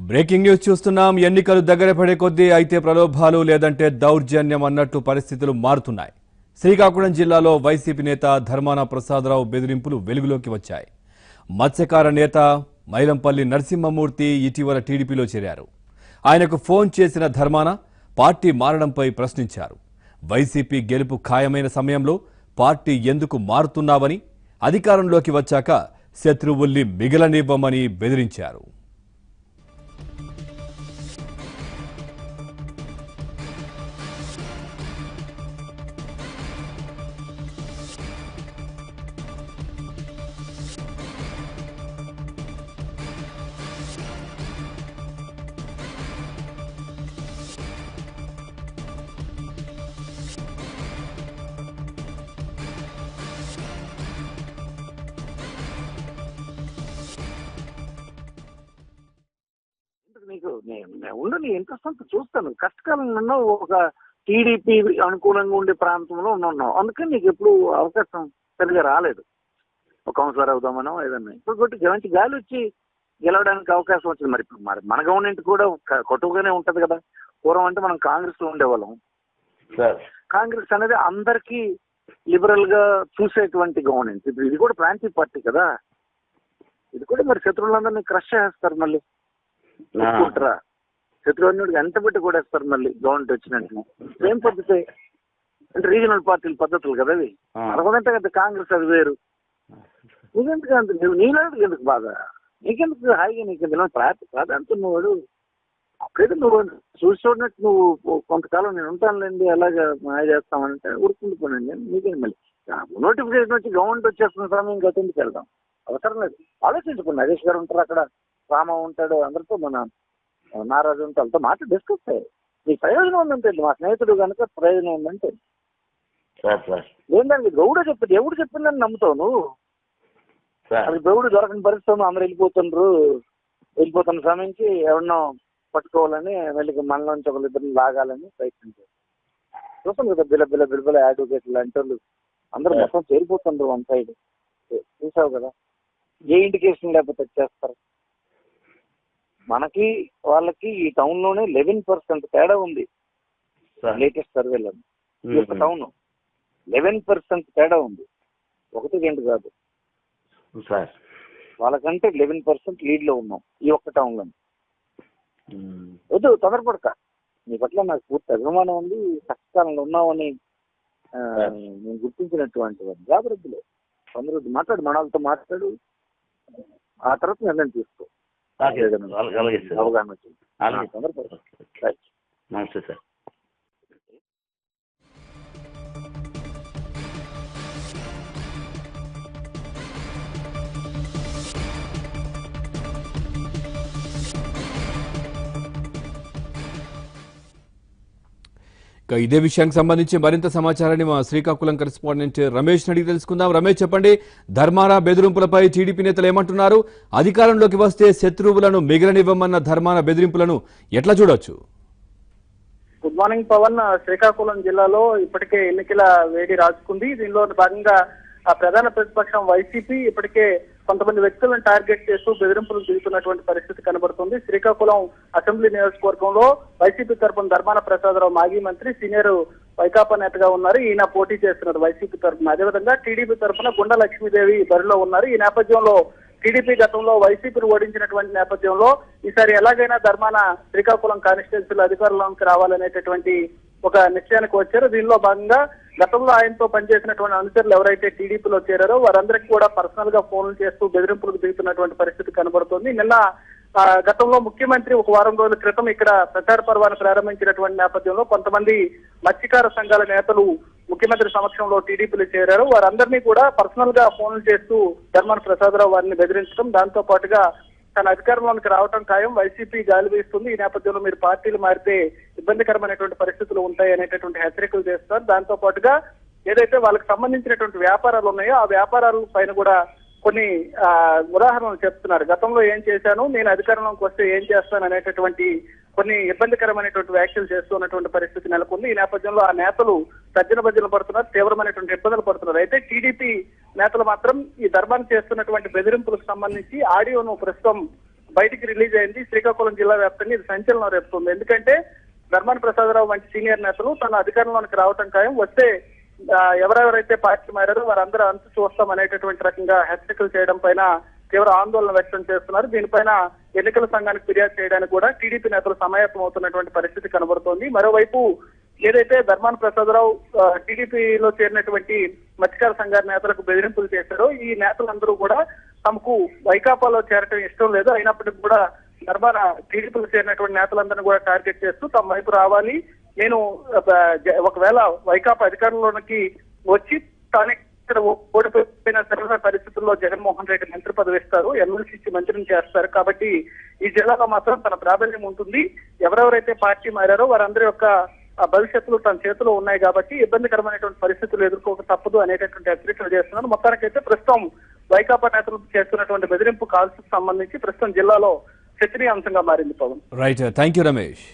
Breaking news చూస్తున్నాం. ఎన్నికలు దగ్గర పడే కొద్దీ అయితే ప్రలోభాలు లేదంటే దౌర్జన్యం అన్నట్టు పరిస్థితులు మారుతున్నాయి. శ్రీకాకుళం జిల్లాలో వైసీపీ నేత ధర్మాన ప్రసాదరావు బెదిరింపులు వెలుగులోకి వచ్చాయి. మత్స్యకార నేత మైలంపల్లి నరసింహమూర్తి ఇటీవల టీడీపీలో చేరారు. ఆయనకు ఫోన్ చేసిన ధర్మాన పార్టీ మారడంపై ప్రశ్నించారు. వైసీపీ గెలుపు ఖాయమైన సమయంలో పార్టీ ఎందుకు మారుతున్నావని, అధికారంలోకి వచ్చాక శత్రువుల్ని మిగలనివ్వమని బెదిరించారు. నీకు ఉండు, నీ ఇంట్రెస్ట్ అంతా చూస్తాను. కష్టకాలంలో ఒక టీడీపీ అనుకూలంగా ఉండే ప్రాంతంలో ఉన్నావు, అందుకని నీకు ఎప్పుడు అవకాశం సరిగా రాలేదు. ఒక కౌన్సిలర్ అవుదామనో ఏదన్నా. ఇప్పుడు కొట్టి మంచి గాలి వచ్చి గెలవడానికి అవకాశం వచ్చింది. మరి ఇప్పుడు మరి మన గవర్నమెంట్ కూడా కొట్టుగానే ఉంటది కదా. పూర్వం అంటే మనం కాంగ్రెస్ లో ఉండేవాళ్ళం. కాంగ్రెస్ అనేది అందరికీ లిబరల్ గా చూసేటువంటి గవర్నమెంట్. ఇప్పుడు ఇది కూడా ప్రాంతీయ పార్టీ కదా. ఇది కూడా మరి శత్రువులందరినీ క్రష్ చేస్తారు. మళ్ళీ చూసుకుంటారా, శత్రువుడికి ఎంత పెట్టి కొడేస్తారు మళ్ళీ గవర్నమెంట్ వచ్చినట్టు. ఏం పద్ధతి అంటే రీజనల్ పార్టీల పద్ధతులు కదా అవి. అనుకుంటే కదా కాంగ్రెస్ అది వేరు. నీకెందుకు అంత నీలాంటికి ఎందుకు బాధ, నీకెందుకు హాయిగా, నీకెందుకు ప్రాధాన్యత నువ్వు అప్పుడైతే నువ్వు చూసినట్టు నువ్వు కొంతకాలం నేను ఉంటానులేండి అలాగా మాయ చేస్తామంటే ఉరుకుండిపోయినండి. నీకేం మళ్ళీ నోటిఫికేషన్ వచ్చి గవర్నమెంట్ వచ్చేస్తున్న సమయం ఇంకా ఎందుకు వెళ్దాం, అవసరం లేదు. ఆలోచించుకోండి. నగేష్ గారు ఉంటారు అక్కడ, రామ ఉంటాడు, అందరితో మన నారాజు ఉంటే వాళ్ళతో మాట డిస్కస్ అయ్యాయి. నీకు ప్రయోజనం ఉందంటే, మా స్నేహితుడు కనుక ప్రయోజనం ఉందంటే ఏంటంటే గౌడ చెప్పింది, ఎవడు చెప్పిందని నమ్ముతావు నువ్వు. అది గౌడు దొరకని పరిస్థితి, అందరూ వెళ్ళిపోతున్న సమయంకి ఎవరినో పట్టుకోవాలని వెళ్ళి మనలోంచి ఒకరిద్దరిని లాగాలని ప్రయత్నించారు. చూస్తాం కదా, బిల్ల అడ్వకేట్లు లాంటి వాళ్ళు అందరూ మొత్తం చేరిపోతుండ్రు వన్ సైడ్. చూసావు కదా, ఏ ఇండికేషన్ లేకపోతే వచ్చేస్తారు. మనకి వాళ్ళకి ఈ టౌన్ లోనే 11% తేడా ఉంది. లేటెస్ట్ సర్వేలో ఈ యొక్క టౌన్ 11% తేడా ఉంది. 1-2 కాదు, వాళ్ళకంటే 11% లీడ్ లో ఉన్నాం ఈ ఒక్క టౌన్ లో. వద్దు తొందరపడక, నీ పట్ల నాకు పూర్తి అభిమానం ఉంది. కష్టకాలంలో ఉన్నామని నేను గుర్తించినటువంటి వాడు. జాగ్రత్తలే, తొందర మాట్లాడు, మనతో మాట్లాడు, ఆ తర్వాత నిర్ణయం తీసుకో. అవగాహన వచ్చింది. నమస్తే సార్. ఇక ఇదే విషయానికి సంబంధించి మరింత సమాచారాన్ని మా శ్రీకాకుళం కరెస్పాండెంట్ రమేష్ అడిగి తెలుసుకుందాం. రమేష్, చెప్పండి, ధర్మాన బెదిరింపులపై టీడీపీ నేతలు ఏమంటున్నారు? అధికారంలోకి వస్తే శత్రువులను మిగలనివ్వమన్న ధర్మాన బెదిరింపులను ఎట్లా చూడొచ్చు? Good morning Pawan. శ్రీకాకుళం జిల్లాలో ఇప్పటికే ఎన్నికల వేడి రాజుకుంది. దీనిలో భాగంగా ఆ ప్రధాన ప్రతిపక్షం వైసీపీ ఇప్పటికే కొంతమంది వ్యక్తులను టార్గెట్ చేస్తూ బెదిరింపులు దిగుతున్నటువంటి పరిస్థితి కనబడుతుంది. శ్రీకాకుళం అసెంబ్లీ నియోజకవర్గంలో వైసీపీ తరఫున ధర్మాన ప్రసాదరావు మాజీ మంత్రి, సీనియర్ వైకాపా నేతగా ఉన్నారు. ఈయన పోటీ చేస్తున్నారు వైసీపీ తరఫున. అదేవిధంగా టీడీపీ తరఫున గుండా లక్ష్మీదేవి బరిలో ఉన్నారు. ఈ నేపథ్యంలో టీడీపీ గతంలో వైసీపీని ఓడించినటువంటి నేపథ్యంలో ఈసారి ఎలాగైనా ధర్మాన శ్రీకాకుళం కాన్స్టిట్యున్సీలో అధికారంలోకి రావాలనేటటువంటి ఒక నిశ్చయానికి వచ్చారు. దీనిలో భాగంగా గతంలో ఆయనతో పనిచేసినటువంటి అనుచరులు ఎవరైతే టీడీపీలో చేరారో వారందరికీ కూడా పర్సనల్ గా ఫోన్లు చేస్తూ బెదిరింపులకు దిగుతున్నటువంటి పరిస్థితి కనబడుతుంది. నిన్న గతంలో ముఖ్యమంత్రి ఒక వారం రోజుల క్రితం ఇక్కడ ప్రచార పర్వాన్ని ప్రారంభించినటువంటి నేపథ్యంలో కొంతమంది మత్స్యకార సంఘాల నేతలు ముఖ్యమంత్రి సమక్షంలో టీడీపీలో చేరారు. వారందరినీ కూడా పర్సనల్ గా ఫోన్లు చేస్తూ ధర్మాన ప్రసాదరావు వారిని బెదిరించడం, దాంతో పాటుగా తన అధికారంలోకి రావడం ఖాయం, వైసీపీ గాలి వేస్తుంది, ఈ నేపథ్యంలో మీరు పార్టీలు మారితే ఇబ్బందికరమైనటువంటి పరిస్థితులు ఉంటాయి అనేటటువంటి హెచ్చరికలు చేస్తారు. దాంతో పాటుగా ఏదైతే వాళ్ళకి సంబంధించినటువంటి వ్యాపారాలు ఉన్నాయో ఆ వ్యాపారాల పైన కూడా కొన్ని ఉదాహరణలు చెప్తున్నారు. గతంలో ఏం చేశాను, నేను అధికారంలోకి వస్తే ఏం చేస్తాను అనేటటువంటి కొన్ని ఇబ్బందికరమైనటువంటి వ్యాఖ్యలు చేస్తున్నటువంటి పరిస్థితి నెలకొంది. ఈ నేపథ్యంలో ఆ నేతలు తర్జన భర్జన పడుతున్నారు, తీవ్రమైనటువంటి ఇబ్బందులు పడుతున్నారు. అయితే టీడీపీ నేతలు మాత్రం ఈ ధర్మాన్ని చేస్తున్నటువంటి బెదిరింపులకు సంబంధించి ఆడియోను ప్రస్తుతం బయటికి రిలీజ్ అయింది. శ్రీకాకుళం జిల్లా వ్యాప్తంగా ఇది సంచలనం రేపుతుంది. ఎందుకంటే ధర్మాన ప్రసాదరావు వంటి సీనియర్ నేతలు తన అధికారంలోనికి రావటం ఖాయం, వస్తే ఎవరెవరైతే పార్టీ మారారో వారందరూ అంతు చూస్తాం అనేటటువంటి రకంగా హెచ్చరికలు చేయడం పైన తీవ్ర ఆందోళన వ్యక్తం చేస్తున్నారు. దీనిపైన ఎన్నికల సంఘానికి ఫిర్యాదు చేయడానికి కూడా టీడీపీ నేతలు సమాయత్తం అవుతున్నటువంటి పరిస్థితి కనబడుతోంది. మరోవైపు ఏదైతే ధర్మాన ప్రసాదరావు టీడీపీలో చేరినటువంటి మత్స్యకార సంఘాల నేతలకు బెదిరింపులు చేశారో ఈ నేతలందరూ కూడా తమకు వైకాపాలో చేరటం ఇష్టం లేదు, అయినప్పటికీ కూడా ధర్మాన టీడీపీలో చేరినటువంటి నేతలందరినీ కూడా టార్గెట్ చేస్తూ తమ వైపు రావాలి, నేను ఒకవేళ వైకాపా అధికారంలోకి వచ్చి తానే ఇక్కడ ఓడిపోయిన సరైన పరిస్థితుల్లో జగన్మోహన్ రెడ్డి మంత్రి పదవి ఇస్తారు, ఎమ్మెల్సీ ఇచ్చి మంత్రిని చేస్తారు, కాబట్టి ఈ జిల్లాలో మాత్రం తన ప్రాబల్యం ఉంటుంది, ఎవరెవరైతే పార్టీ మారారో వారందరి యొక్క భవిష్యత్తులు తన చేతిలో ఉన్నాయి కాబట్టి ఇబ్బందికరమైనటువంటి పరిస్థితులు ఎదుర్కోక తప్పదు అనేటటువంటి హెచ్చరికలు చేస్తున్నారు. మొత్తానికైతే ప్రస్తుతం వైకాపా నేతలు చేస్తున్నటువంటి బెదిరింపు కాల్స్ సంబంధించి ప్రస్తుతం జిల్లాలో చర్చనీయాంశంగా మారింది. Pawan, right, thank you Ramesh.